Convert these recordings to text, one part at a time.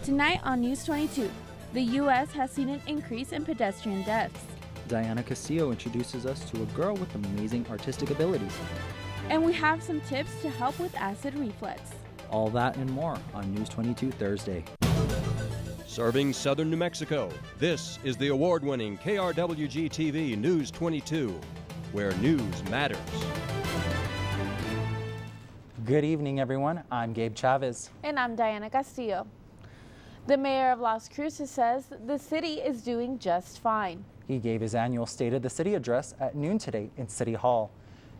Tonight on News 22, the U.S. has seen an increase in pedestrian deaths. Diana Castillo introduces us to a girl with amazing artistic abilities. And we have some tips to help with acid reflux. All that and more on News 22 Thursday. Serving southern New Mexico, this is the award-winning KRWG-TV News 22, where news matters. Good evening, everyone. I'm Gabe Chavez. And I'm Diana Castillo. The mayor of Las Cruces says the city is doing just fine. He gave his annual State of the City address at noon today in City Hall.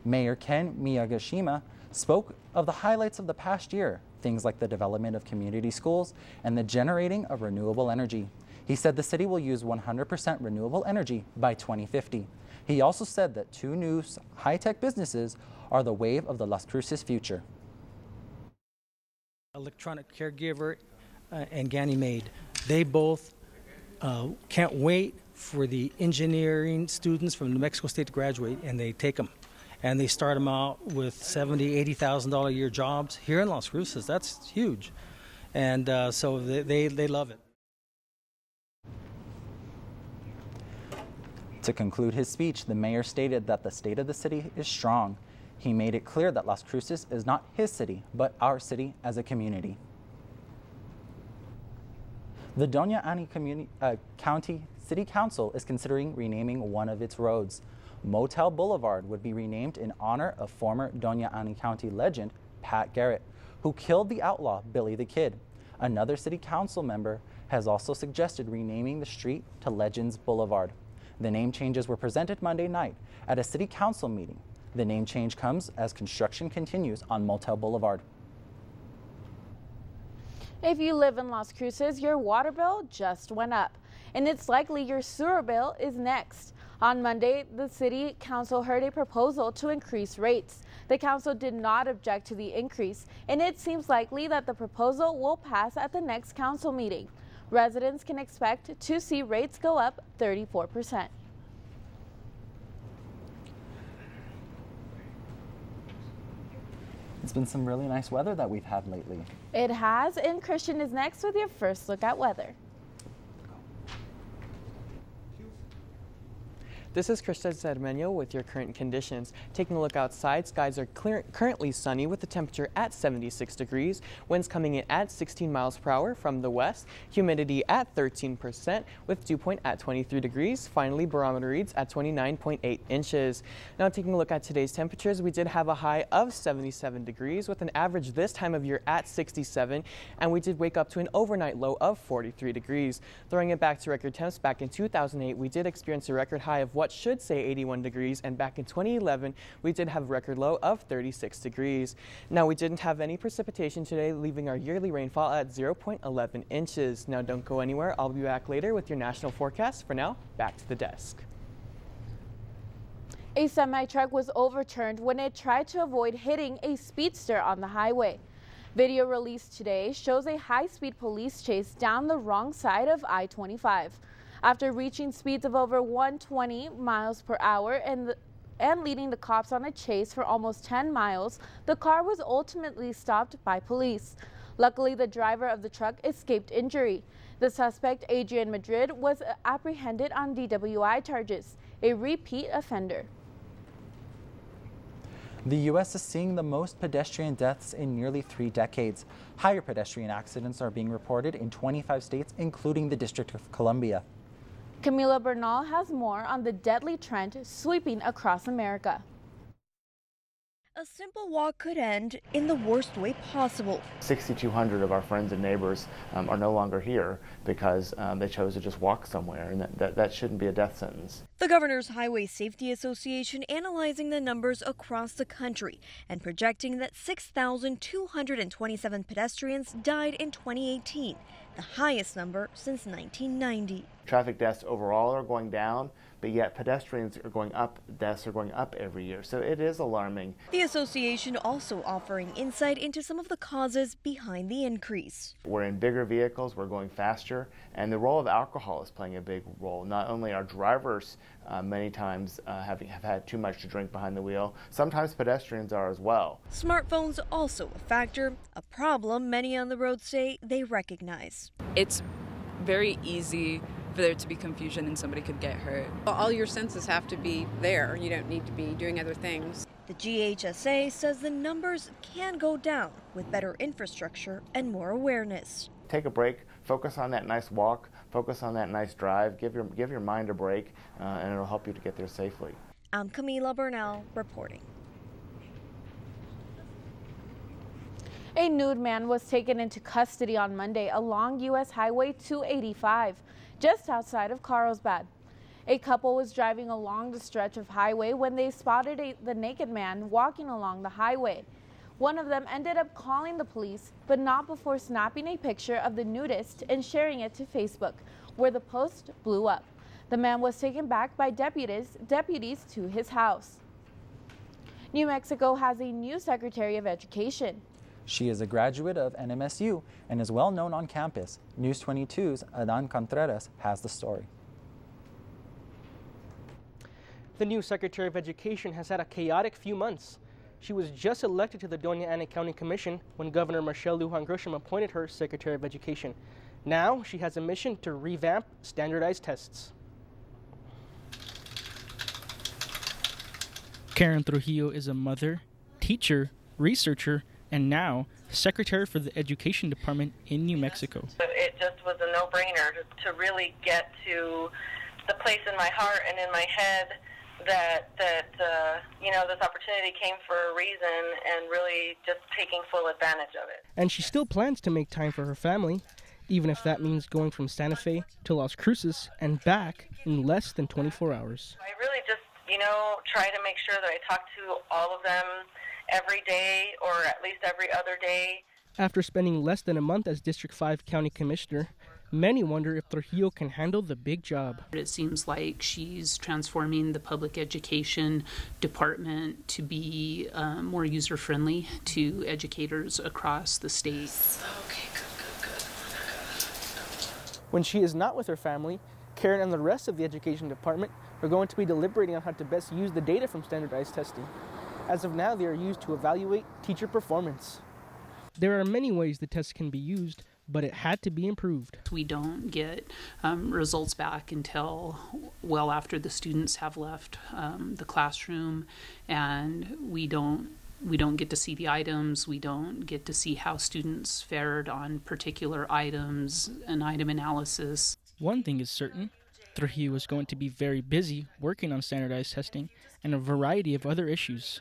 Mayor Ken Miyagashima spoke of the highlights of the past year, things like the development of community schools and the generating of renewable energy. He said the city will use 100% renewable energy by 2050. He also said that two new high-tech businesses are the wave of the Las Cruces future. Electronic Caregiver and Ganymede, they both can't wait for the engineering students from New Mexico State to graduate, and they take them. And they start them out with $70,000, $80,000 a year jobs here in Las Cruces. That's huge. And so they love it. To conclude his speech, the mayor stated that the state of the city is strong. He made it clear that Las Cruces is not his city, but our city as a community. The Doña Ana County City Council is considering renaming one of its roads. Motel Boulevard would be renamed in honor of former Doña Ana County legend Pat Garrett, who killed the outlaw Billy the Kid. Another city council member has also suggested renaming the street to Legends Boulevard. The name changes were presented Monday night at a city council meeting. The name change comes as construction continues on Motel Boulevard. If you live in Las Cruces, your water bill just went up, and it's likely your sewer bill is next. On Monday, the city council heard a proposal to increase rates. The council did not object to the increase, and it seems likely that the proposal will pass at the next council meeting. Residents can expect to see rates go up 34%. It's been some really nice weather that we've had lately. It has, and Christian is next with your first look at weather. This is Krista Zermeño with your current conditions. Taking a look outside, skies are currently sunny with the temperature at 76 degrees. Winds coming in at 16 miles per hour from the west. Humidity at 13% with dew point at 23 degrees. Finally, barometer reads at 29.8 inches. Now taking a look at today's temperatures, we did have a high of 77 degrees with an average this time of year at 67, and we did wake up to an overnight low of 43 degrees. Throwing it back to record temps, back in 2008, we did experience a record high of what should say 81 degrees, and back in 2011 we did have a record low of 36 degrees. Now we didn't have any precipitation today, leaving our yearly rainfall at 0.11 inches. Now don't go anywhere. I'll be back later with your national forecast. For now, back to the desk. A semi-truck was overturned when it tried to avoid hitting a speedster on the highway. Video released today shows a high-speed police chase down the wrong side of I-25. After reaching speeds of over 120 miles per hour and leading the cops on a chase for almost 10 miles, the car was ultimately stopped by police. Luckily, the driver of the truck escaped injury. The suspect, Adrian Madrid, was apprehended on DWI charges, a repeat offender. The U.S. is seeing the most pedestrian deaths in nearly 3 decades. Higher pedestrian accidents are being reported in 25 states, including the District of Columbia. Camila Bernal has more on the deadly trend sweeping across America. A simple walk could end in the worst way possible. 6,200 of our friends and neighbors are no longer here because they chose to just walk somewhere, and that shouldn't be a death sentence. The Governor's Highway Safety Association analyzing the numbers across the country and projecting that 6,227 pedestrians died in 2018, the highest number since 1990. Traffic deaths overall are going down, but yet pedestrians are going up, deaths are going up every year, so it is alarming. The association also offering insight into some of the causes behind the increase. We're in bigger vehicles, we're going faster, and the role of alcohol is playing a big role. Not only are drivers many times have had too much to drink behind the wheel, sometimes pedestrians are as well. Smartphones also a factor, a problem many on the road say they recognize. awareness. It's very easy for there to be confusion and somebody could get hurt. All your senses have to be there. You don't need to be doing other things. The GHSA says the numbers can go down with better infrastructure and more awareness. Take a break, focus on that nice walk, focus on that nice drive, give your mind a break, and it'll help you to get there safely. I'm Camila Bernal reporting. A nude man was taken into custody on Monday along U.S. Highway 285, just outside of Carlsbad. A couple was driving along the stretch of highway when they spotted the naked man walking along the highway. One of them ended up calling the police, but not before snapping a picture of the nudist and sharing it to Facebook, where the post blew up. The man was taken back by deputies to his house. New Mexico has a new Secretary of Education. She is a graduate of NMSU and is well known on campus. News 22's Adan Contreras has the story. The new Secretary of Education has had a chaotic few months. She was just elected to the Doña Ana County Commission when Governor Michelle Lujan Grisham appointed her Secretary of Education. Now she has a mission to revamp standardized tests. Karen Trujillo is a mother, teacher, researcher, and now Secretary for the Education Department in New Mexico. It just was a no-brainer to really get to the place in my heart and in my head that this opportunity came for a reason, and really just taking full advantage of it. And she still plans to make time for her family, even if that means going from Santa Fe to Las Cruces and back in less than 24 hours. I really just, try to make sure that I talk to all of them every day, or at least every other day. After spending less than a month as District 5 County Commissioner, many wonder if Trujillo can handle the big job. It seems like she's transforming the public education department to be more user-friendly to educators across the state. Okay, good. When she is not with her family, Karen and the rest of the education department are going to be deliberating on how to best use the data from standardized testing. As of now, they are used to evaluate teacher performance. There are many ways the test can be used, but it had to be improved. We don't get results back until well after the students have left the classroom, and we don't get to see the items. We don't get to see how students fared on particular items and item analysis. One thing is certain, Trujillo is going to be very busy working on standardized testing and a variety of other issues.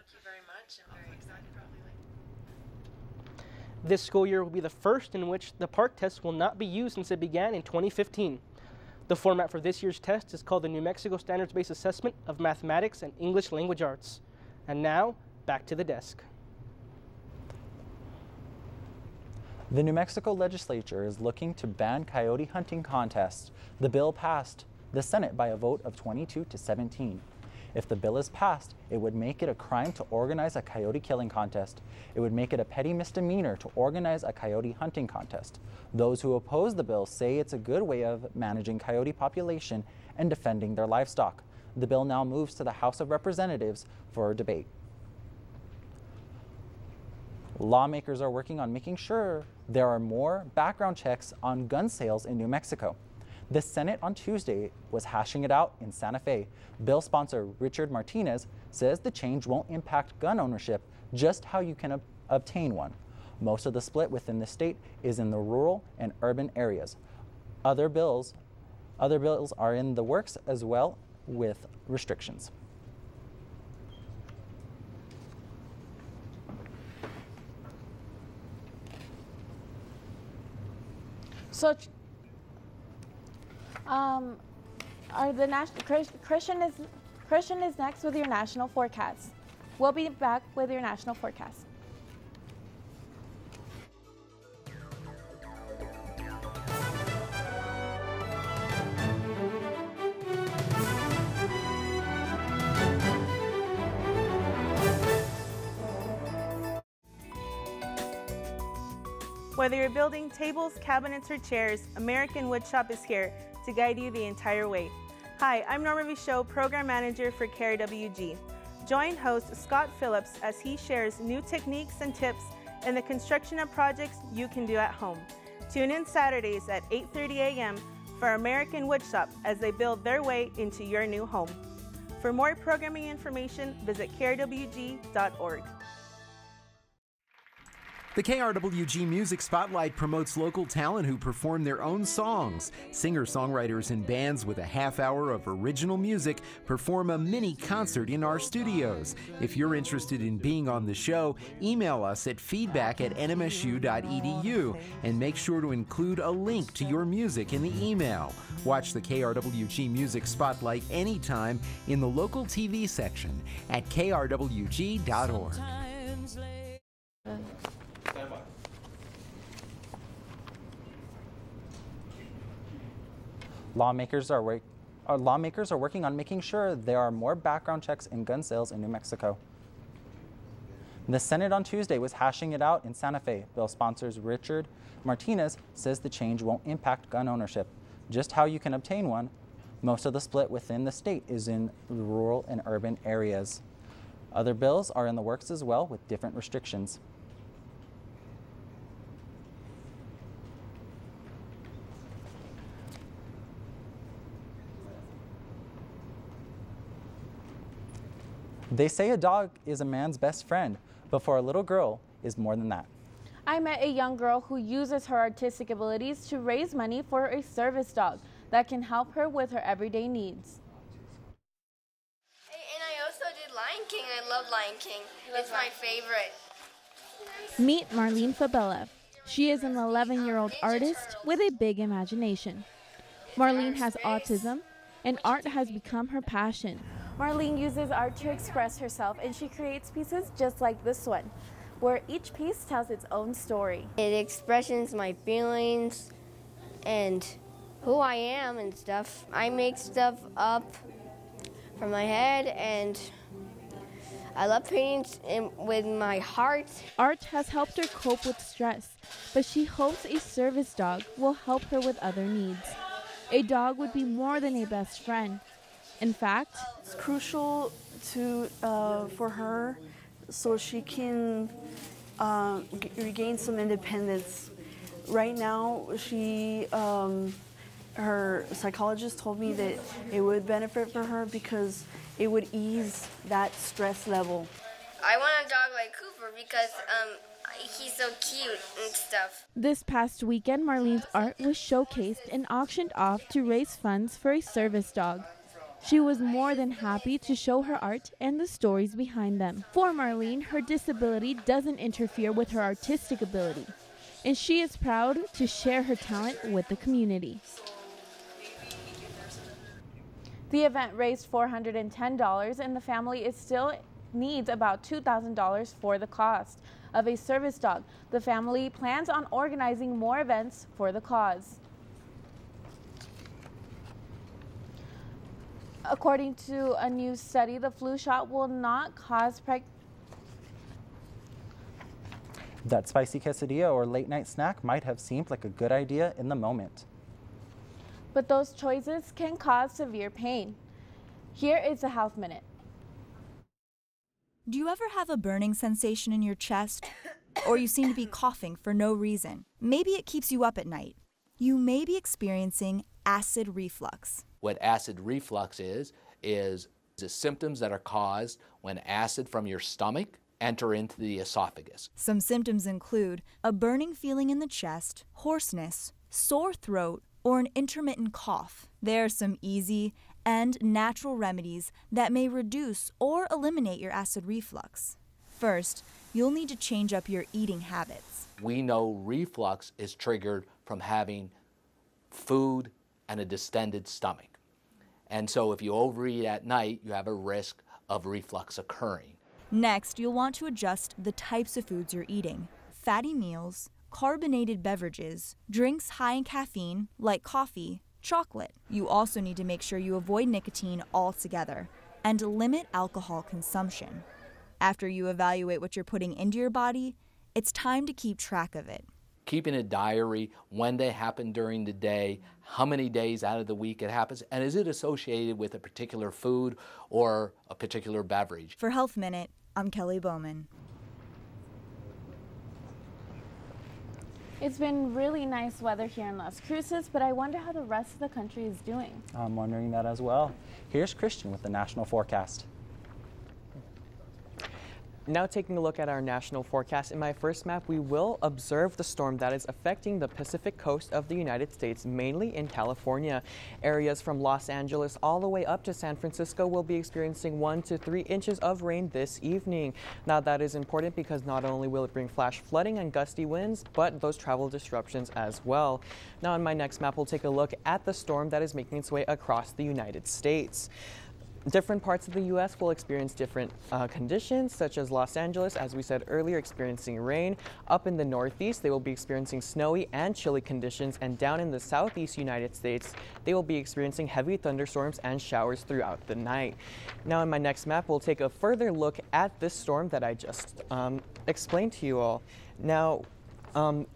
This school year will be the first in which the PARCC test will not be used since it began in 2015. The format for this year's test is called the New Mexico Standards-Based Assessment of Mathematics and English Language Arts. And now, back to the desk. The New Mexico legislature is looking to ban coyote hunting contests. The bill passed the Senate by a vote of 22-17. If the bill is passed, it would make it a crime to organize a coyote killing contest. It would make it a petty misdemeanor to organize a coyote hunting contest. Those who oppose the bill say it's a good way of managing coyote population and defending their livestock. The bill now moves to the House of Representatives for debate. Lawmakers are working on making sure there are more background checks on gun sales in New Mexico. The Senate on Tuesday was hashing it out in Santa Fe. Bill sponsor Richard Martinez says the change won't impact gun ownership, just how you can obtain one. Most of the split within the state is in the rural and urban areas. Other bills are in the works as well, with restrictions. So, Christian is next with your national forecast. We'll be back with your national forecast. Whether you're building tables, cabinets, or chairs, American Woodshop is here to guide you the entire way. Hi, I'm Norma Bichot, Program Manager for KRWG. Join host Scott Phillips as he shares new techniques and tips in the construction of projects you can do at home. Tune in Saturdays at 8:30 a.m. for American Woodshop as they build their way into your new home. For more programming information, visit KRWG.org. The KRWG Music Spotlight promotes local talent who perform their own songs. Singer-songwriters and bands with a half hour of original music perform a mini concert in our studios. If you're interested in being on the show, email us at feedback@nmsu.edu and make sure to include a link to your music in the email. Watch the KRWG Music Spotlight anytime in the local TV section at krwg.org. Lawmakers are working on making sure there are more background checks in gun sales in New Mexico. The Senate on Tuesday was hashing it out in Santa Fe. Bill sponsors Richard Martinez says the change won't impact gun ownership. Just how you can obtain one. Most of the split within the state is in rural and urban areas. Other bills are in the works as well with different restrictions. They say a dog is a man's best friend, but for a little girl is more than that. I met a young girl who uses her artistic abilities to raise money for a service dog that can help her with her everyday needs. And I also did Lion King. I love Lion King. It's my favorite. Meet Marlene Fabella. She is an 11-year-old artist with a big imagination. Marlene has autism, and art has become her passion. Marlene uses art to express herself, and she creates pieces just like this one, where each piece tells its own story. It expresses my feelings and who I am and stuff. I make stuff up from my head, and I love painting with my heart. Art has helped her cope with stress, but she hopes a service dog will help her with other needs. A dog would be more than a best friend. In fact, it's crucial for her so she can regain some independence. Right now, her psychologist told me that it would benefit for her because it would ease that stress level. I want a dog like Cooper because he's so cute and stuff. This past weekend, Marlene's art was showcased and auctioned off to raise funds for a service dog. She was more than happy to show her art and the stories behind them. For Marlene, her disability doesn't interfere with her artistic ability, and she is proud to share her talent with the community. The event raised $410, and the family still needs about $2,000 for the cost of a service dog. The family plans on organizing more events for the cause. According to a new study, the flu shot will not cause That spicy quesadilla or late night snack might have seemed like a good idea in the moment, but those choices can cause severe pain. Here is a Health Minute. Do you ever have a burning sensation in your chest? Or you seem to be coughing for no reason? Maybe it keeps you up at night. You may be experiencing acid reflux. What acid reflux is the symptoms that are caused when acid from your stomach enter into the esophagus. Some symptoms include a burning feeling in the chest, hoarseness, sore throat, or an intermittent cough. There are some easy and natural remedies that may reduce or eliminate your acid reflux. First, you'll need to change up your eating habits. We know reflux is triggered from having food and a distended stomach. And so if you overeat at night, you have a risk of reflux occurring. Next, you'll want to adjust the types of foods you're eating. Fatty meals, carbonated beverages, drinks high in caffeine, like coffee, chocolate. You also need to make sure you avoid nicotine altogether and limit alcohol consumption. After you evaluate what you're putting into your body, it's time to keep track of it. Keeping a diary, when they happen during the day, how many days out of the week it happens, and is it associated with a particular food or a particular beverage? For Health Minute, I'm Kelly Bowman. It's been really nice weather here in Las Cruces, but I wonder how the rest of the country is doing. I'm wondering that as well. Here's Christian with the national forecast. Now taking a look at our national forecast, in my first map, we will observe the storm that is affecting the Pacific coast of the United States, mainly in California. Areas from Los Angeles all the way up to San Francisco will be experiencing 1 to 3 inches of rain this evening. Now that is important because not only will it bring flash flooding and gusty winds, but those travel disruptions as well. Now in my next map, we'll take a look at the storm that is making its way across the United States. Different parts of the U.S. will experience different conditions, such as Los Angeles, as we said earlier, experiencing rain. Up in the Northeast, they will be experiencing snowy and chilly conditions, and down in the Southeast United States, they will be experiencing heavy thunderstorms and showers throughout the night. Now in my next map, we'll take a further look at this storm that I just explained to you all. Now,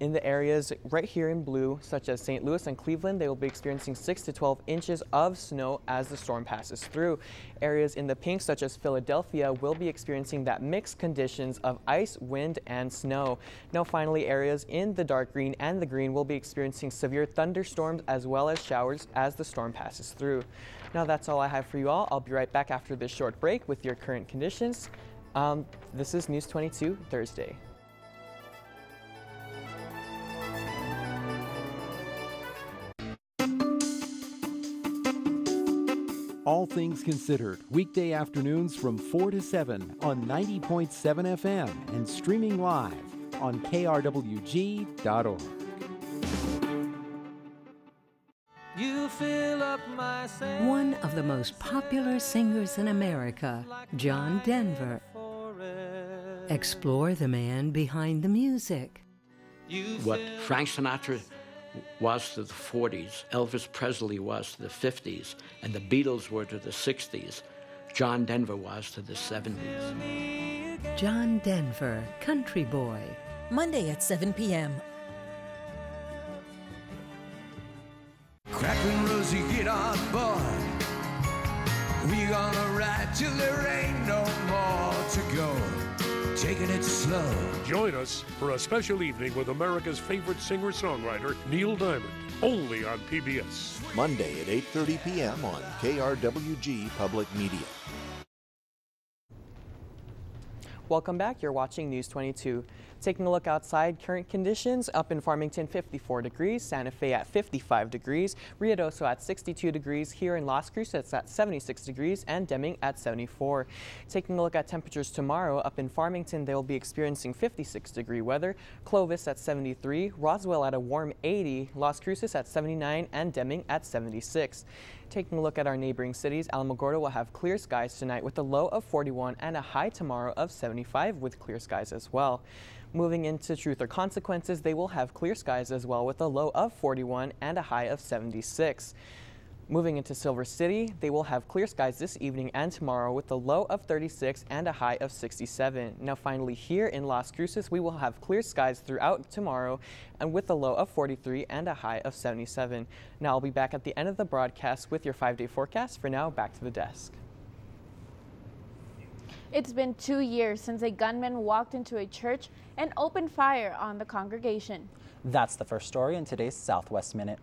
in the areas right here in blue, such as St. Louis and Cleveland, they will be experiencing 6 to 12 inches of snow as the storm passes through. Areas in the pink, such as Philadelphia, will be experiencing that mixed conditions of ice, wind, and snow. Now finally, areas in the dark green and the green will be experiencing severe thunderstorms as well as showers as the storm passes through. Now that's all I have for you all. I'll be right back after this short break with your current conditions. This is News 22 Thursday. All Things Considered, weekday afternoons from 4 to 7 on 90.7 FM and streaming live on KRWG.org. You fill up my One of the most popular singers in America, John Denver. Explore the man behind the music. What Frank Sinatra was to the 40s, Elvis Presley was to the 50s, and the Beatles were to the 60s, John Denver was to the 70s. John Denver, Country Boy. Monday at 7 p.m. Crack when Rosie get on board. We gonna ride till there ain't no more to go. Taking it slow. Join us for a special evening with America's favorite singer-songwriter, Neil Diamond, only on PBS. Monday at 8:30 p.m. on KRWG-Public Media. Welcome back. You're watching News 22. Taking a look outside, current conditions up in Farmington 54 degrees, Santa Fe at 55 degrees, Ruidoso at 62 degrees, here in Las Cruces at 76 degrees, and Deming at 74. Taking a look at temperatures tomorrow, up in Farmington, they will be experiencing 56-degree weather, Clovis at 73, Roswell at a warm 80, Las Cruces at 79, and Deming at 76. Taking a look at our neighboring cities, Alamogordo will have clear skies tonight with a low of 41 and a high tomorrow of 75 with clear skies as well. Moving into Truth or Consequences, they will have clear skies as well with a low of 41 and a high of 76. Moving into Silver City, they will have clear skies this evening and tomorrow with a low of 36 and a high of 67. Now finally here in Las Cruces, we will have clear skies throughout tomorrow and with a low of 43 and a high of 77. Now I'll be back at the end of the broadcast with your 5-day forecast. For now, back to the desk. It's been 2 years since a gunman walked into a church and opened fire on the congregation. That's the first story in today's Southwest Minute.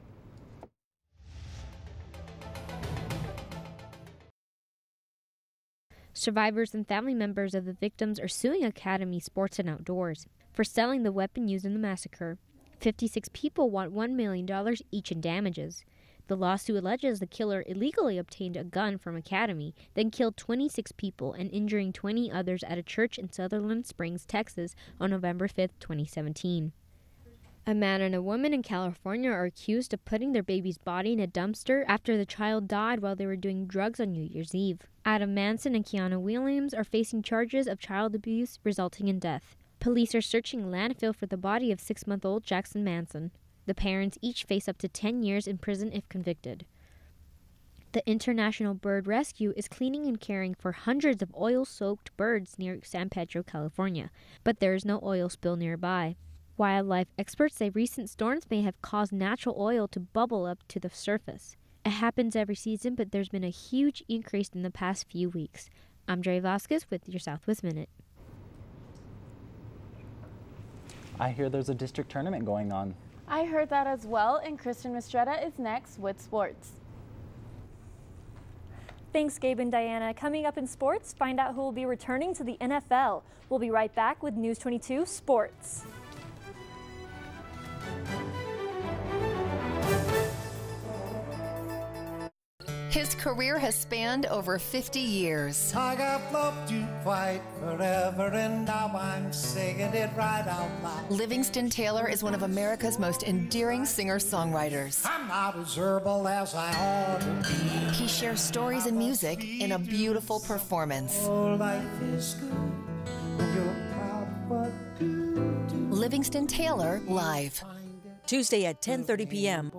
Survivors and family members of the victims are suing Academy Sports and Outdoors for selling the weapon used in the massacre. 56 people want $1 million each in damages. The lawsuit alleges the killer illegally obtained a gun from Academy, then killed 26 people and injuring 20 others at a church in Sutherland Springs, Texas on November 5, 2017. A man and a woman in California are accused of putting their baby's body in a dumpster after the child died while they were doing drugs on New Year's Eve. Adam Manson and Keanu Williams are facing charges of child abuse resulting in death. Police are searching landfill for the body of 6-month-old Jackson Manson. The parents each face up to 10 years in prison if convicted. The International Bird Rescue is cleaning and caring for hundreds of oil-soaked birds near San Pedro, California, but there is no oil spill nearby. Wildlife experts say recent storms may have caused natural oil to bubble up to the surface. It happens every season, but there's been a huge increase in the past few weeks. I'm Dre Vasquez with your Southwest Minute. I hear there's a district tournament going on. I heard that as well, and Kristen Mistretta is next with sports. Thanks, Gabe and Diana. Coming up in sports, find out who will be returning to the NFL. We'll be right back with News 22 Sports. His career has spanned over 50 years. I have loved you quite forever, and now I'm saying it right out loud. Livingston Taylor is one of America's most endearing singer-songwriters. I'm not as herbal as I ought to be. He shares stories and music in a beautiful performance. Oh, life is good when you're proud of what you do. Livingston Taylor Live. Tuesday at 10:30 p.m.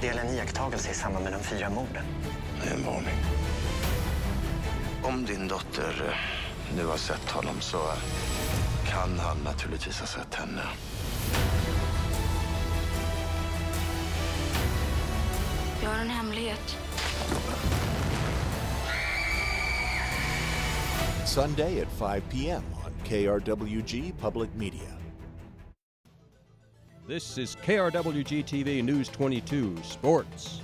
Del en iakttagelse i samband med de 4 morden. Det är en varning. Om din dotter nu har sett honom så kan han naturligtvis ha sett henne. Jag har en hemlighet. Sunday at 5 p.m. on KRWG-Public Media. This is KRWG-TV News 22 Sports.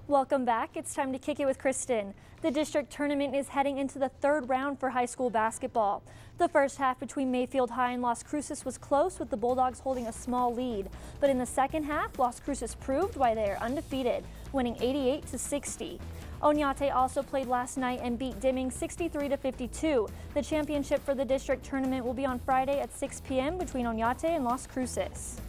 Welcome back. It's time to kick it with Kristen. The district tournament is heading into the 3rd round for high school basketball. The first half between Mayfield High and Las Cruces was close, with the Bulldogs holding a small lead. But in the second half, Las Cruces proved why they are undefeated, winning 88-60. Oñate also played last night and beat Dimming 63-52. The championship for the district tournament will be on Friday at 6 p.m. between Oñate and Las Cruces.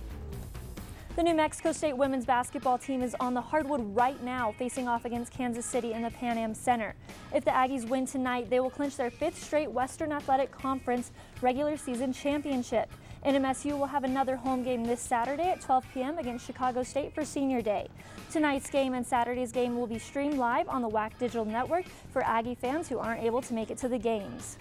The New Mexico State women's basketball team is on the hardwood right now, facing off against Kansas City in the Pan Am Center. If the Aggies win tonight, they will clinch their 5th straight Western Athletic Conference regular season championship. NMSU will have another home game this Saturday at 12 p.m. against Chicago State for Senior Day. Tonight's game and Saturday's game will be streamed live on the WAC Digital Network for Aggie fans who aren't able to make it to the games.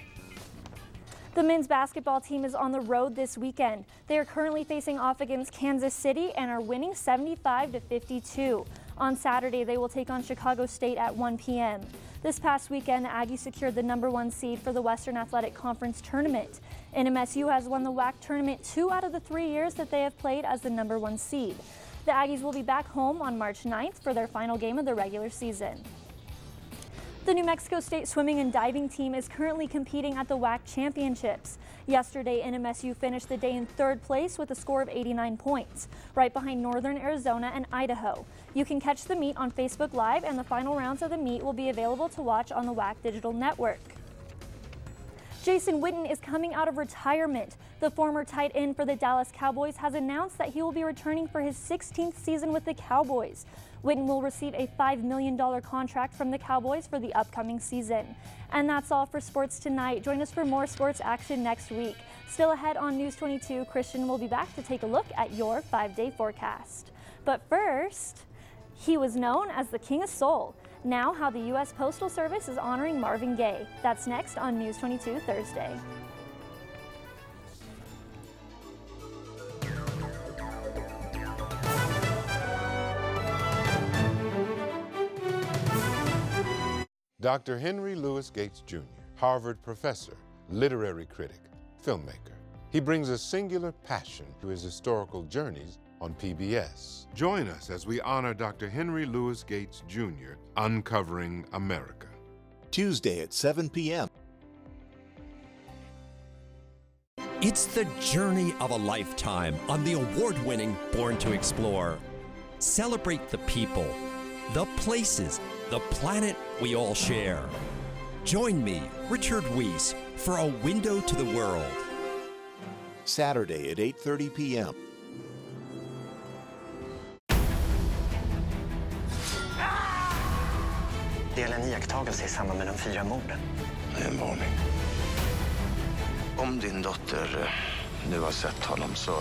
The men's basketball team is on the road this weekend. They are currently facing off against Kansas City and are winning 75-52. On Saturday, they will take on Chicago State at 1 p.m. This past weekend, the Aggies secured the #1 seed for the Western Athletic Conference tournament. NMSU has won the WAC tournament 2 out of the 3 years that they have played as the #1 seed. The Aggies will be back home on March 9th for their final game of the regular season. The New Mexico State swimming and diving team is currently competing at the WAC championships. Yesterday, NMSU finished the day in 3rd place with a score of 89 points, right behind Northern Arizona and Idaho. You can catch the meet on Facebook Live, and the final rounds of the meet will be available to watch on the WAC Digital Network. Jason Witten is coming out of retirement. The former tight end for the Dallas Cowboys has announced that he will be returning for his 16th season with the Cowboys. Witten will receive a $5 million contract from the Cowboys for the upcoming season. And that's all for sports tonight. Join us for more sports action next week. Still ahead on News 22, Christian will be back to take a look at your 5-day forecast. But first, he was known as the King of Soul. Now, how the U.S. Postal Service is honoring Marvin Gaye. That's next on News 22 Thursday. Dr. Henry Louis Gates Jr., Harvard professor, literary critic, filmmaker. He brings a singular passion to his historical journeys on PBS. Join us as we honor Dr. Henry Louis Gates Jr., Uncovering America. Tuesday at 7 p.m. It's the journey of a lifetime on the award-winning Born to Explore. Celebrate the people, the places, the planet we all share. Join me, Richard Weiss, for a window to the world. Saturday at 8:30 p.m. Del en iakttagelse i samband med de 4 morden. Det är en varning. Om din dotter nu har sett honom så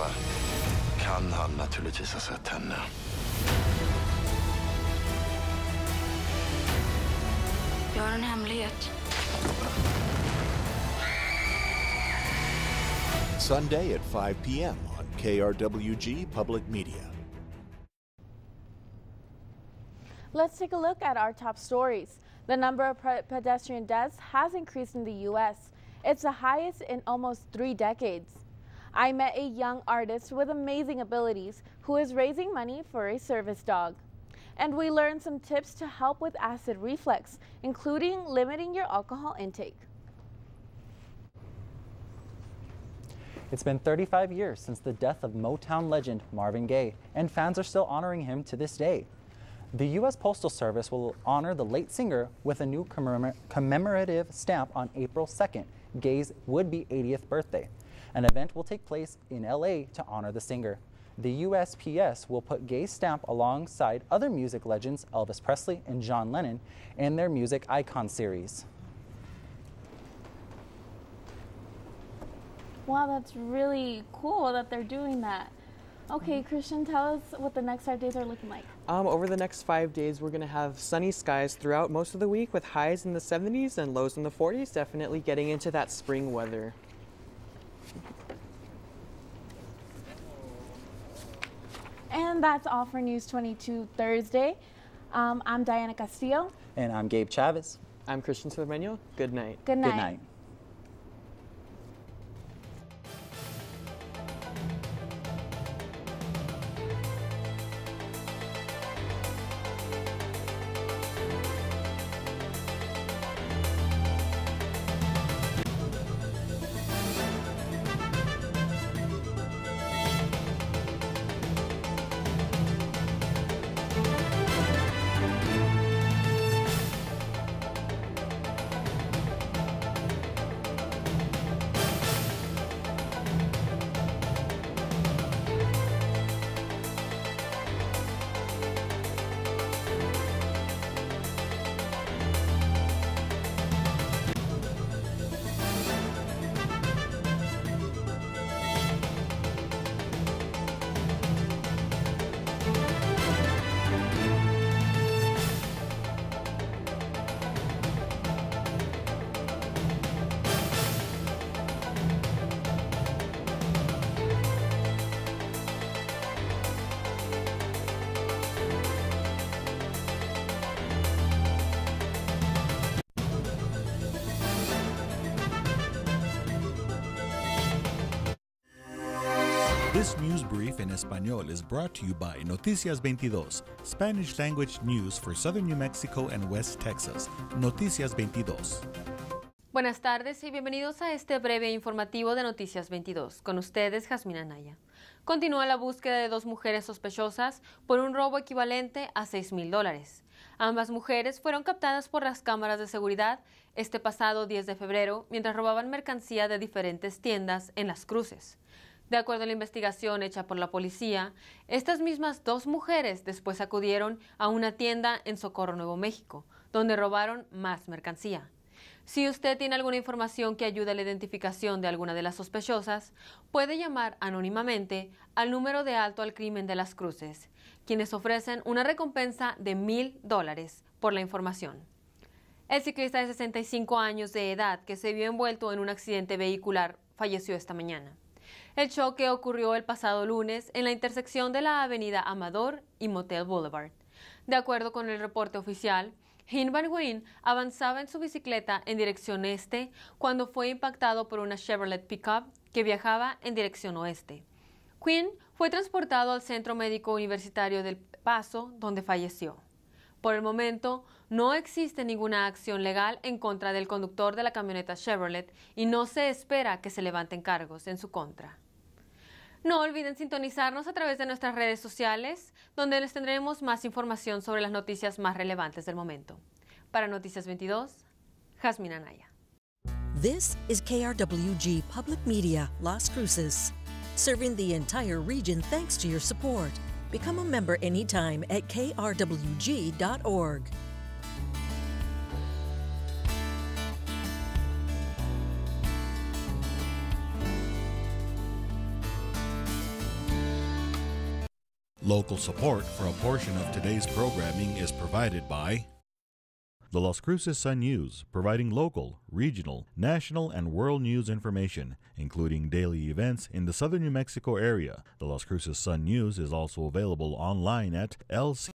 kan han naturligtvis ha sett henne. Jag har en hemlighet. Sunday at 5 p.m. on KRWG-Public Media. Let's take a look at our top stories. The number of pedestrian deaths has increased in the U.S. It's the highest in almost 3 decades. I met a young artist with amazing abilities who is raising money for a service dog. And we learned some tips to help with acid reflux, including limiting your alcohol intake. It's been 35 years since the death of Motown legend Marvin Gaye, and fans are still honoring him to this day. The U.S. Postal Service will honor the late singer with a new commemorative stamp on April 2nd, Gaye's would-be 80th birthday. An event will take place in L.A. to honor the singer. The USPS will put Gaye's stamp alongside other music legends Elvis Presley and John Lennon in their Music Icon series. Wow, that's really cool that they're doing that. Okay, Christian, tell us what the next 5 days are looking like. Over the next 5 days, we're going to have sunny skies throughout most of the week with highs in the 70s and lows in the 40s, definitely getting into that spring weather. And that's all for News 22 Thursday. I'm Diana Castillo. And I'm Gabe Chavez. I'm Christian Cermeño. Good night. Good night. Good night. This news brief in Español is brought to you by Noticias 22, Spanish language news for southern New Mexico and West Texas. Noticias 22. Buenas tardes y bienvenidos a este breve informativo de Noticias 22. Con ustedes, Jasmine Anaya. Continúa la búsqueda de 2 mujeres sospechosas por un robo equivalente a $6,000. Ambas mujeres fueron captadas por las cámaras de seguridad este pasado 10 de febrero mientras robaban mercancía de diferentes tiendas en Las Cruces. De acuerdo a la investigación hecha por la policía, estas mismas 2 mujeres después acudieron a una tienda en Socorro, Nuevo México, donde robaron más mercancía. Si usted tiene alguna información que ayude a la identificación de alguna de las sospechosas, puede llamar anónimamente al número de alto al crimen de Las Cruces, quienes ofrecen una recompensa de $1,000 por la información. El ciclista de 65 años de edad que se vio envuelto en un accidente vehicular falleció esta mañana. El choque ocurrió el pasado lunes en la intersección de la avenida Amador y Motel Boulevard. De acuerdo con el reporte oficial, Hin Van Nguyen avanzaba en su bicicleta en dirección este cuando fue impactado por una Chevrolet pickup que viajaba en dirección oeste. Nguyen fue transportado al Centro Médico Universitario del Paso, donde falleció. Por el momento, no existe ninguna acción legal en contra del conductor de la camioneta Chevrolet y no se espera que se levanten cargos en su contra. No olviden sintonizarnos a través de nuestras redes sociales, donde les tendremos más información sobre las noticias más relevantes del momento. Para Noticias 22, Jasmine Anaya. This is KRWG-Public Media, Las Cruces, serving the entire region thanks to your support. Become a member anytime at krwg.org. Local support for a portion of today's programming is provided by the Las Cruces Sun News, providing local, regional, national, and world news information, including daily events in the southern New Mexico area. The Las Cruces Sun News is also available online at LC.